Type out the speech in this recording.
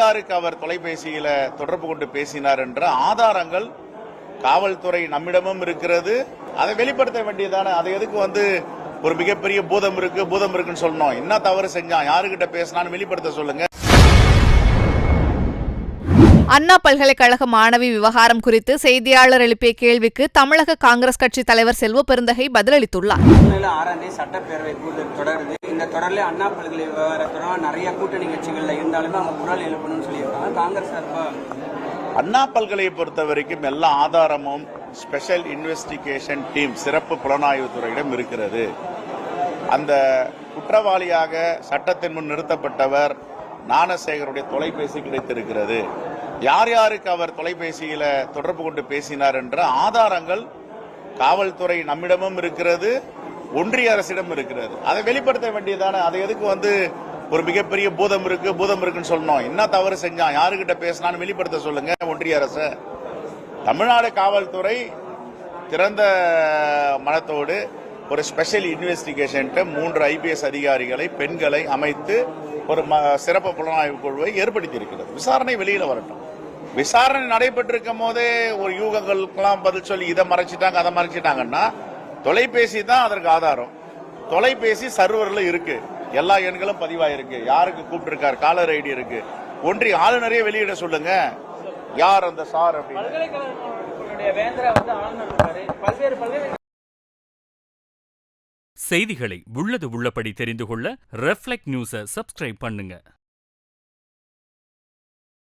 யாருக்கு அவர் தொலைபேசியில தொடர்பு கொண்டு பேசினார் என்ற ஆதாரங்கள் காவல்துறை நம்மிடமும் இருக்கிறது. அதை வெளிப்படுத்த வேண்டியதானே. அதை எதுக்கு ஒரு மிகப்பெரிய பூதம் இருக்குன்னு சொல்லணும். என்ன தவறு செஞ்சான், யாருகிட்ட பேசினான்னு வெளிப்படுத்த சொல்லுங்க. அண்ணா பல்கலைக்கழக மாணவி விவகாரம் குறித்து செய்தியாளர் எழுப்பிய கேள்விக்கு தமிழக காங்கிரஸ் கட்சி தலைவர் செல்வ பெருந்தகை பதிலளித்துள்ளார். சட்டப்பேரவை கூட்டத்தில் தொடருது. இந்த தொடரில் அண்ணா பல்கலை விவகாரத்துடன் நிறைய கூட்டணி கட்சிகள்ல இருந்தாலுமே அவங்க குரல் எழுப்பணும்னு சொல்லியிருக்காங்க. காங்கிரஸ் அண்ணா பல்கலையை பொறுத்த வரைக்கும் எல்லா ஆதாரமும் ஸ்பெஷல் இன்வெஸ்டிகேஷன் டீம் சிறப்பு புலனாய்வு துறையிடம் இருக்கிறது. அந்த குற்றவாளியாக சட்டத்தின் முன் நிறுத்தப்பட்டவர் ஞானசேகருடைய தொலைபேசி கிடைத்திருக்கிறது. யார் யாருக்கு அவர் தொலைபேசியில தொடர்பு கொண்டு பேசினார் என்ற ஆதாரங்கள் காவல்துறை நம்மிடமும் இருக்கிறது, ஒன்றிய அரசிடம் இருக்கிறது. அதை வெளிப்படுத்த வேண்டியதானே. அதை எதுக்கு ஒரு மிகப்பெரிய பூதம் இருக்குன்னு சொல்லணும். என்ன தவறு செஞ்சான், யாருகிட்ட பேசினான்னு வெளிப்படுத்த சொல்லுங்க ஒன்றிய அரசு. தமிழ்நாடு காவல்துறை திறந்த மனத்தோடு ஒரு ஸ்பெஷல் இன்வெஸ்டிகேஷன் 3 IPS அதிகாரிகளை பெண்களை அமைத்து ஒரு சிறப்பு புலனாய்வு குழுவை ஏற்படுத்தி இருக்கிறது. விசாரணை வெளியில வரட்டும். விசாரணை நடைபெற்றிருக்கும் போதே ஒரு யூகங்களுக்கெல்லாம் பதில் சொல்லி இதை மறைச்சிட்டாங்க அதை மறைச்சிட்டாங்கன்னா, தொலைபேசி தான் அதற்கு ஆதாரம். தொலைபேசி சர்வர்ல இருக்கு, எல்லா எண்களும் பதிவாயிருக்கு, யாருக்கு கூப்பிட்டு காலர் ஐடி இருக்கு. ஒன்றிய ஆளுநரே வெளியிட சொல்லுங்க யார் அந்த சார் அப்படின்னு. செய்திகளை உள்ளது உள்ளபடி தெரிந்து கொள்ள ரெஃப்ளெக்ட் நியூஸை சப்ஸ்கிரைப் பண்ணுங்க.